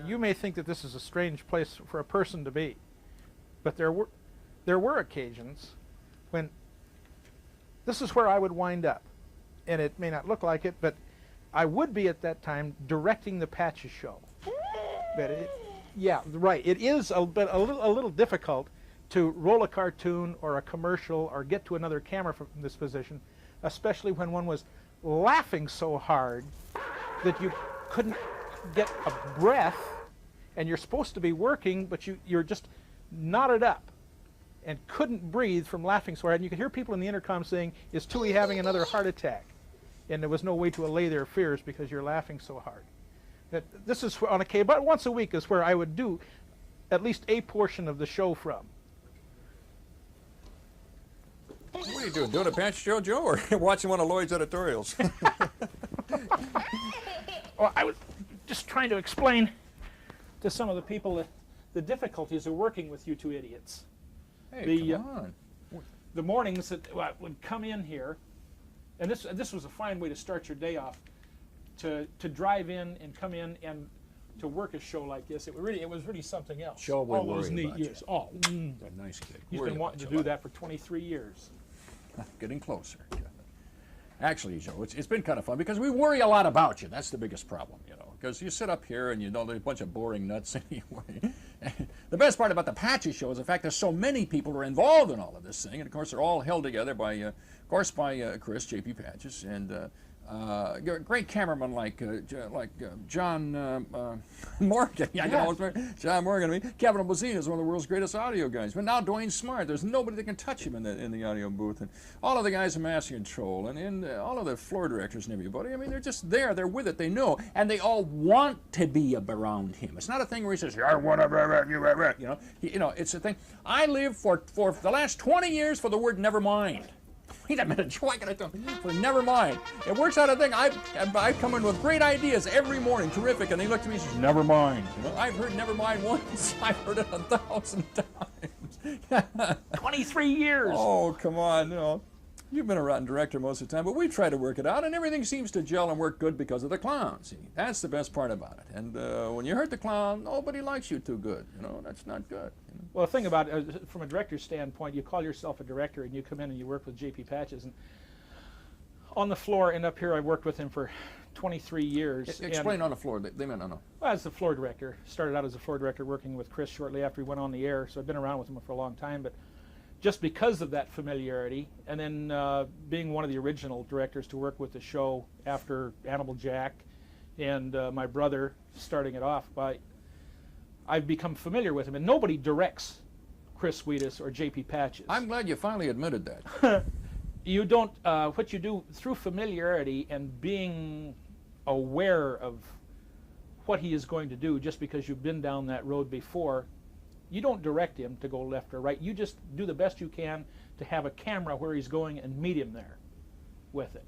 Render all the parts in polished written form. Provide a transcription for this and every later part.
You may think that this is a strange place for a person to be, but there were occasions when this is where I would wind up, and it may not look like it, but I would be at that time directing the Patches show. But yeah, right. It is a little difficult to roll a cartoon or a commercial or get to another camera from this position, especially when one was laughing so hard that you couldn't get a breath, and you're supposed to be working, but you're just knotted up and couldn't breathe from laughing so hard. And you could hear people in the intercom saying, "Is Towey having another heart attack?" And there was no way to allay their fears because you're laughing so hard. This is on but once a week is where I would do at least a portion of the show from. What are you doing a Patch show, Joe, or watching one of Lloyd's editorials? Well, I was just trying to explain to some of the people the difficulties of working with you two idiots. Hey, come on. The mornings that would come in here, and this was a fine way to start your day off, to drive in and come in and to work a show like this. It was really something else. Joe, we all those worry neat about years. you. Oh, You're a nice kid. he's been wanting to do that for 23 years. Getting closer. Actually, Joe, it's been kind of fun because we worry a lot about you. That's the biggest problem, you know, because you sit up here and you know there's a bunch of boring nuts anyway. The best part about the Patches show is the fact there's so many people who are involved in all of this thing, and of course they're all held together by, Chris, J.P. Patches, and great cameraman like John Morgan. Yeah, John Morgan. I mean, Kevin Bozine is one of the world's greatest audio guys. But now Dwayne Smart, there's nobody that can touch him in the audio booth. And all of the guys in Master Control and all of the floor directors and everybody. I mean, they're just there. They're with it. They know, and they all want to be around him. It's not a thing where he says, "I want to," you know. It's a thing. I lived for the last 20 years for the word "never mind." Wait a minute, Joe, I gotta tell you, but never mind. It works out a thing. I come in with great ideas every morning, terrific, and he looks at me and says, "Never mind." You know, I've heard "never mind" once. I've heard it 1,000 times. 23 years. Oh, come on, you know. You've been a rotten director most of the time, but we try to work it out, and everything seems to gel and work good because of the clown. See, that's the best part about it. And when you hurt the clown, nobody likes you too good. You know, that's not good. You know? Well, the thing about it, from a director's standpoint, you call yourself a director and you come in and you work with J.P. Patches. And on the floor and up here, I worked with him for 23 years. Explain on the floor. They meant on the... Well, as the floor director. Started out as a floor director working with Chris shortly after he went on the air, so I've been around with him for a long time. But just because of that familiarity, and then being one of the original directors to work with the show after Animal Jack and my brother starting it off, I've become familiar with him, and nobody directs Chris Wheatus or J.P. Patches. I'm glad you finally admitted that. You don't, what you do through familiarity and being aware of what he is going to do just because you've been down that road before, you don't direct him to go left or right. You just do the best you can to have a camera where he's going and meet him there with it.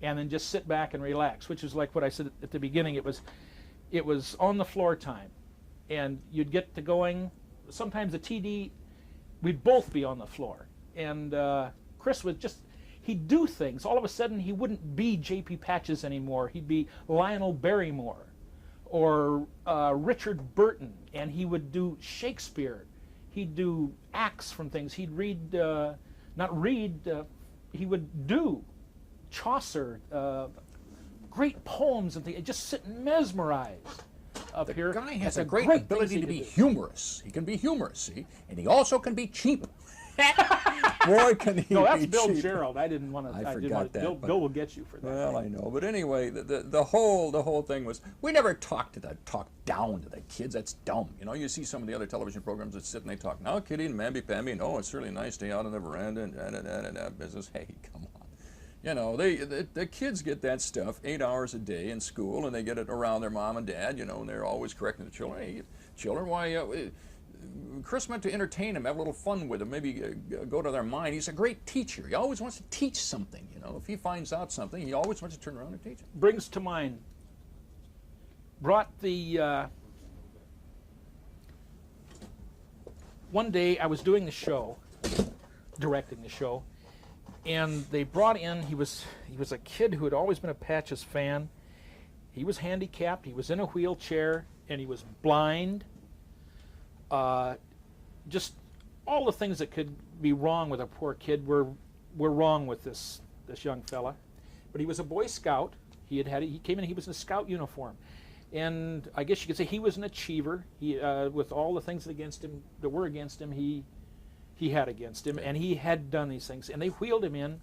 And then just sit back and relax, which is like what I said at the beginning. It was on the floor time. And you'd get to going, sometimes the TD, we'd both be on the floor. And Chris would he'd do things. All of a sudden, he wouldn't be J.P. Patches anymore. He'd be Lionel Barrymore or Richard Burton, and he would do Shakespeare. He'd do acts from things. He'd read, he would do Chaucer, great poems and things, just sit mesmerized. Up here. The guy has a great ability to be humorous. He can be humorous, see? And he also can be cheap. Boy, can he No, that's be Bill cheap. Gerald. I didn't want to. I forgot that. Bill will get you for that. Well, I know. But anyway, the whole thing was, we never talk down to the kids. That's dumb. You know, you see some of the other television programs that sit and they talk, "Now, kitty, and mamby-pamby, no, it's really nice to stay out on the veranda and that business." Hey, come on. You know, the kids get that stuff 8 hours a day in school, and they get it around their mom and dad, you know, and they're always correcting the children. Hey, children, why, Chris meant to entertain them, have a little fun with them, maybe go to their mind. He's a great teacher. He always wants to teach something, you know. If he finds out something, he always wants to turn around and teach it. Brings to mind, brought the, one day I was doing the show, directing the show, and they brought in, he was a kid who had always been a Patches fan, He was handicapped, he was in a wheelchair, and he was blind. Just all the things that could be wrong with a poor kid were wrong with this young fella. But he was a Boy Scout. He came in, he was in a Scout uniform. And I guess you could say he was an achiever. He, with all the things that were against him, he had against him, and he had done these things. And they wheeled him in,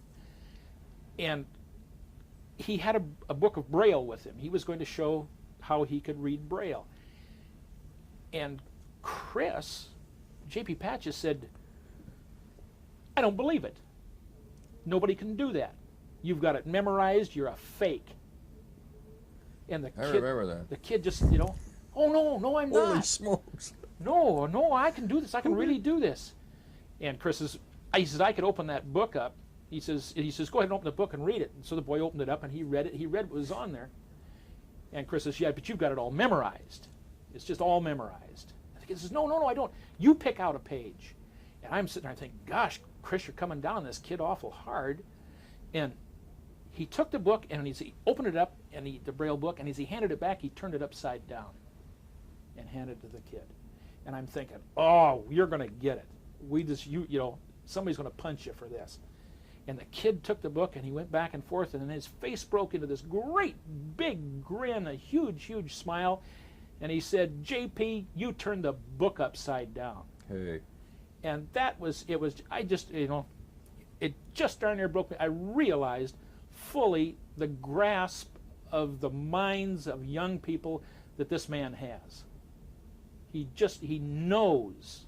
and he had a book of Braille with him. He was going to show how he could read Braille. And Chris, J.P. Patches, said, I don't believe it. Nobody can do that. You've got it memorized. You're a fake. And I remember that. The kid just, oh, no, I'm not. Holy smokes. No, I can do this. I can really do this. And Chris he says, I could open that book up. He says, go ahead and open the book and read it. And so the boy opened it up and he read it. He read what was on there. And Chris says, yeah, but you've got it all memorized. It's just all memorized. And the kid says, no, I don't. You pick out a page. And I'm sitting there thinking, gosh, Chris, you're coming down on this kid awful hard. And he took the book and he opened it up, and the Braille book, and as he handed it back, he turned it upside down and handed it to the kid. And I'm thinking, oh, you're going to get it. Somebody's going to punch you for this. And the kid took the book and he went back and forth, and then his face broke into this great big grin, a huge, huge smile. And he said, JP, you turned the book upside down. Hey. And it just darn near broke me. I realized fully the grasp of the minds of young people that this man has. He knows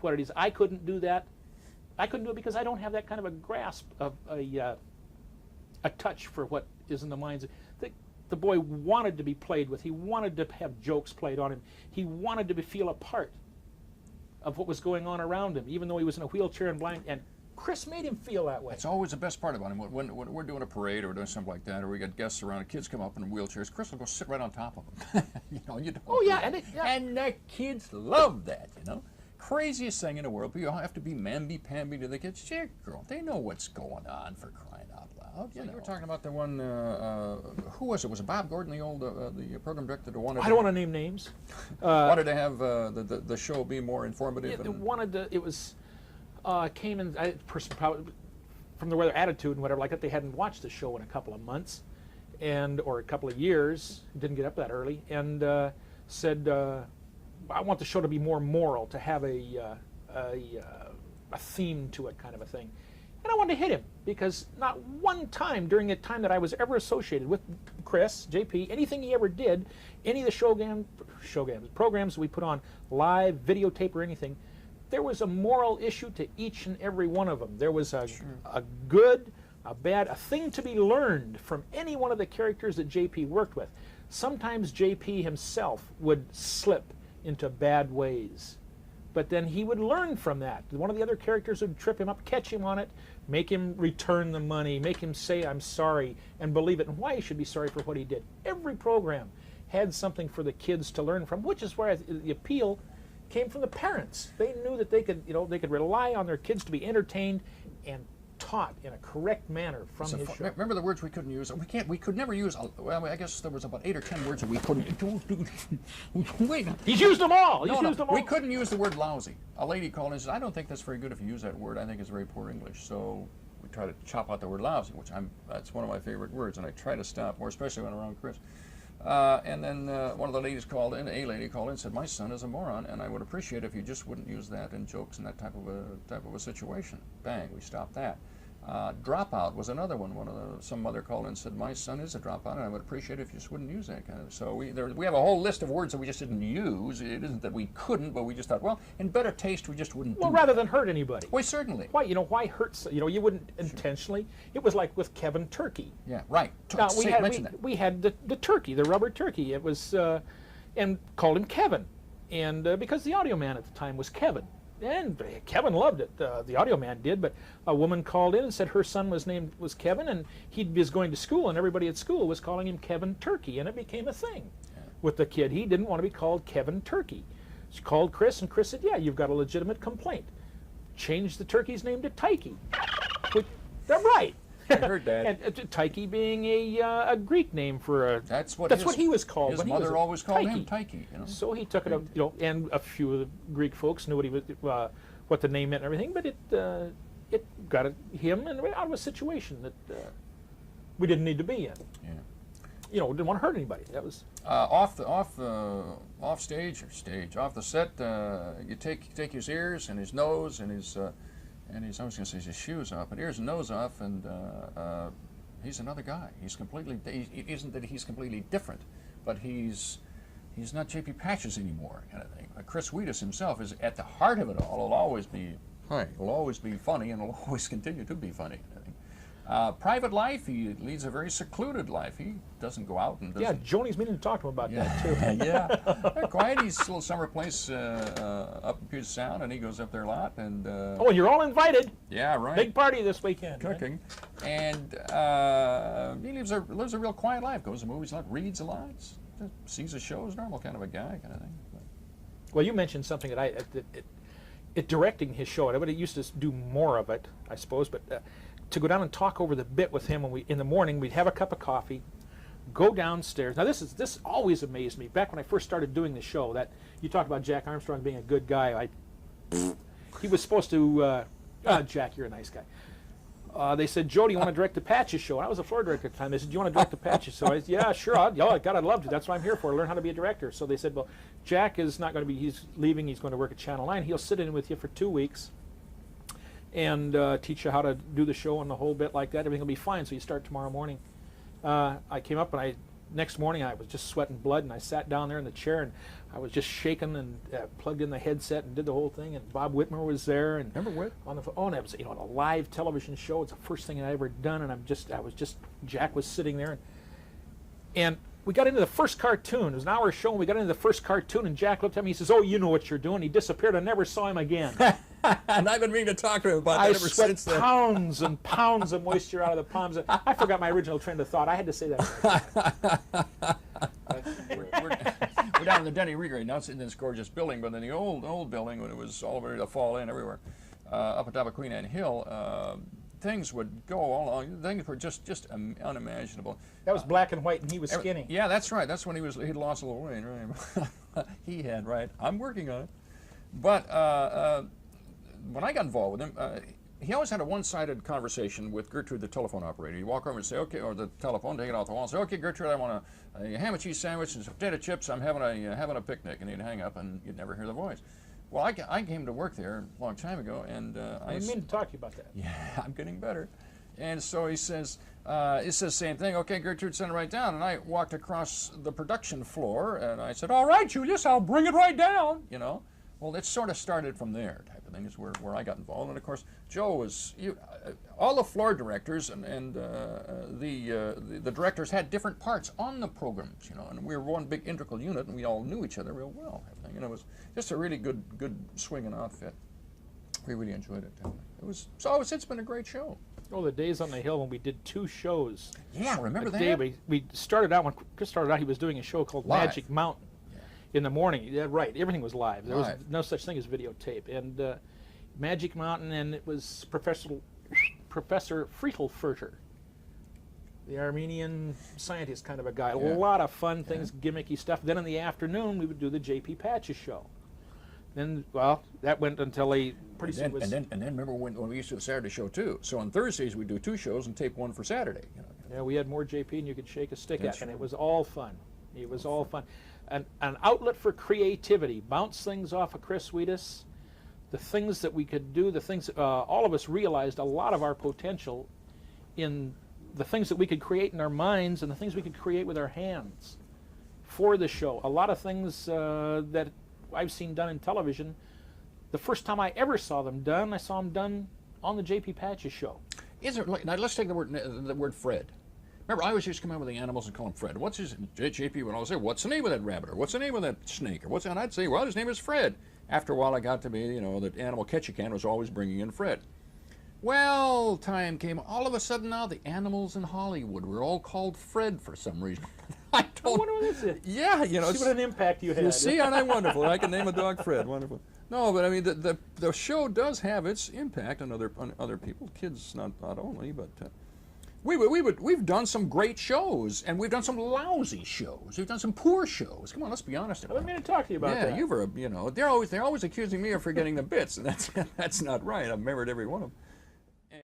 what it is. I couldn't do that. I couldn't do it because I don't have that kind of a grasp of a touch for what is in the minds. The boy wanted to be played with. He wanted to have jokes played on him. He wanted to feel a part of what was going on around him, even though he was in a wheelchair and blind. And Chris made him feel that way. That's always the best part about him. When we're doing a parade or doing something like that, or we got guests around, and kids come up in wheelchairs, Chris will go sit right on top of them. You don't. Oh yeah, and the kids love that. Craziest thing in the world. But you have to be mamby-pamby to the kids. Dear girl, they know what's going on, for crying out loud. You were talking about the one. Who was it? Was it Bob Gordon, the old the program director, that wanted? I don't want to name names. Wanted to have the show be more informative. It was. Came in, person probably from the weather attitude and whatever like that. They hadn't watched the show in a couple of months, or a couple of years. Didn't get up that early, and said, "I want the show to be more moral, to have a theme to it, kind of a thing." And I wanted to hit him because not one time during the time that I was ever associated with Chris, JP, anything he ever did, any of the programs we put on, live, videotape, or anything, there was a moral issue to each and every one of them. There was a good, a bad, a thing to be learned from any one of the characters that JP worked with. Sometimes JP himself would slip into bad ways, but then he would learn from that. One of the other characters would trip him up, catch him on it, make him return the money, make him say, I'm sorry, and believe it, and why he should be sorry for what he did. Every program had something for the kids to learn from, which is where the appeal came from the parents. They knew that they could rely on their kids to be entertained and taught in a correct manner from his show. Remember the words we couldn't use? We could never use. Well, I guess there was about 8 or 10 words that we couldn't. Wait. He's used them all. We couldn't use the word lousy. A lady called and said, "I don't think that's very good if you use that word. I think it's very poor English." So we try to chop out the word lousy, which that's one of my favorite words, and I try to stop more, especially when around Chris. And then one of the ladies called in, a lady called in and said, "My son is a moron, and I would appreciate if you just wouldn't use that in jokes in that type of a situation." Bang, we stopped that. Dropout was another one. Some mother called in and said, "My son is a dropout, and I would appreciate it if you just wouldn't use that kind of." So we have a whole list of words that we just didn't use. It isn't that we couldn't, but we just thought, well, in better taste, we just wouldn't. Well, rather than hurt anybody. Well, certainly. Why hurt? You wouldn't intentionally. It was like with Kevin Turkey. Yeah, right. Now we had the turkey, the rubber turkey. It was, and called him Kevin, and because the audio man at the time was Kevin. And Kevin loved it. The audio man did, but a woman called in and said her son was Kevin, and he was going to school, and everybody at school was calling him Kevin Turkey, and it became a thing with the kid. He didn't want to be called Kevin Turkey. She called Chris, and Chris said, "Yeah, you've got a legitimate complaint. Change the turkey's name to Tikey." They're right. I heard that. And Towey being a Greek name for a. That's what he was called. His when he was mother a always called Towey. him Towey. You know? So he took it up, and a few of the Greek folks knew what he was, what the name meant and everything. But it got him out of a situation that we didn't need to be in. Yeah. Didn't want to hurt anybody. That was off stage or stage, off the set. You take his ears and his nose and his I was going to say his shoes off, but ears and nose off, and he's another guy. He's completely. It isn't that he's completely different, but he's not J.P. Patches anymore, kind of thing. Chris Wheatus himself is at the heart of it all. It'll always be. It'll always be funny, and it'll always continue to be funny. I think. Private life, he leads a very secluded life. He doesn't go out and doesn't... Yeah, Joni's meaning to talk to him about that, too. Yeah. They're quiet. He's a little summer place up in Puget Sound, and he goes up there a lot. And and you're all invited. Yeah, right. Big party this weekend. Cooking. Right? And he lives a real quiet life. Goes to movies a lot, reads a lot, sees the shows, normal kind of a guy kind of thing. Well, you mentioned something that directing his show, I would have used to do more of it, I suppose, but... to go down and talk over the bit with him in the morning, we'd have a cup of coffee, go downstairs. Now this always amazed me. Back when I first started doing the show, that you talk about Jack Armstrong being a good guy. He was supposed to. Jack, you're a nice guy. They said, Joe, do you want to direct the Patches show? And I was a floor director at the time. They said, do you want to direct the Patches show? I said, yeah, sure. God, I'd love to. That's what I'm here for. Learn how to be a director. So they said, well, Jack is not going to be. He's leaving. He's going to work at Channel 9. He'll sit in with you for 2 weeks. And teach you how to do the show and the whole bit like that. Everything will be fine. So you start tomorrow morning. I came up and next morning I was just sweating blood, and I sat down there in the chair and I was just shaking and plugged in the headset and did the whole thing. And Bob Whitmer was there. And remember Whit? And it was a live television show. It's the first thing I'd ever done, and Jack was sitting there, and we got into the first cartoon. It was an hour show, and we got into the first cartoon, and Jack looked at me. He says, "Oh, you know what you're doing." He disappeared. I never saw him again. And I've been meaning to talk to him about that ever since then. Pounds and pounds of moisture out of the palms. I forgot my original train of thought. I had to say that. We're down in the Denny Reed right now. It's in this gorgeous building, but in the old building, when it was all ready to fall in everywhere, up on top of Queen Anne Hill, things would go all along. Things were just unimaginable. That was black and white, and he was skinny. Yeah, that's right. That's when he'd lost a little weight, right? He had, right? I'm working on it. But when I got involved with him, he always had a one-sided conversation with Gertrude, the telephone operator. He'd walk over and say, okay, or the telephone, take it off the wall and say, okay, Gertrude, I want a ham and cheese sandwich and some potato chips. I'm having a picnic. And he'd hang up, and you'd never hear the voice. Well, I came to work there a long time ago, and I didn't mean to talk to you about that. Yeah, I'm getting better. And so he says the same thing. Okay, Gertrude, send it right down. And I walked across the production floor, and I said, all right, Julius, I'll bring it right down, Well, it sort of started from there, type of thing, is where I got involved. And of course, Joe was, all the floor directors and the directors had different parts on the programs, and we were one big integral unit, and we all knew each other real well, type of thing. And it was just a really good swinging outfit. We really enjoyed it. It's been a great show. Oh, the days on the hill when we did 2 shows. Yeah, remember that? We started out, when Chris started out, he was doing a show called Magic Mountain. In the morning, yeah, right, everything was live. There was no such thing as videotape. And Magic Mountain, and it was Professor Friedelfurter, the Armenian scientist kind of a guy. Yeah. A lot of fun things, gimmicky stuff. Then in the afternoon, we would do the J.P. Patches show. Then, well, that went until and then remember when we used to do the Saturday show too. So on Thursdays we'd do 2 shows and tape 1 for Saturday. Yeah, we had more J.P. than you could shake a stick That's at, and right. it was all fun. It was all fun. An outlet for creativity, bounce things off of Chris Wheatus, the things that we could do, the things all of us realized a lot of our potential in the things that we could create in our minds and the things we could create with our hands for the show. A lot of things that I've seen done in television, the first time I ever saw them done, I saw them done on the J.P. Patches show. Now let's take the word Fred. Remember, I always used to come out with the animals and call him Fred. What's his JP would always say, what's the name of that rabbit? Or what's the name of that snake? Or and I'd say, well, his name is Fred. After a while, I got to be, the animal catch-a-can was always bringing in Fred. Well, time came. All of a sudden now, the animals in Hollywood were all called Fred for some reason. I wonder what this is. Yeah, See what an impact you had. You see, aren't I wonderful? I can name a dog Fred. Wonderful. No, but I mean, the show does have its impact on other people, kids not only, but. We've done some great shows, and we've done some lousy shows. We've done some poor shows. Come on, let's be honest about Let me talk to you about that. Yeah, you know, they're always accusing me of forgetting the bits, and that's not right. I've remembered every one of them.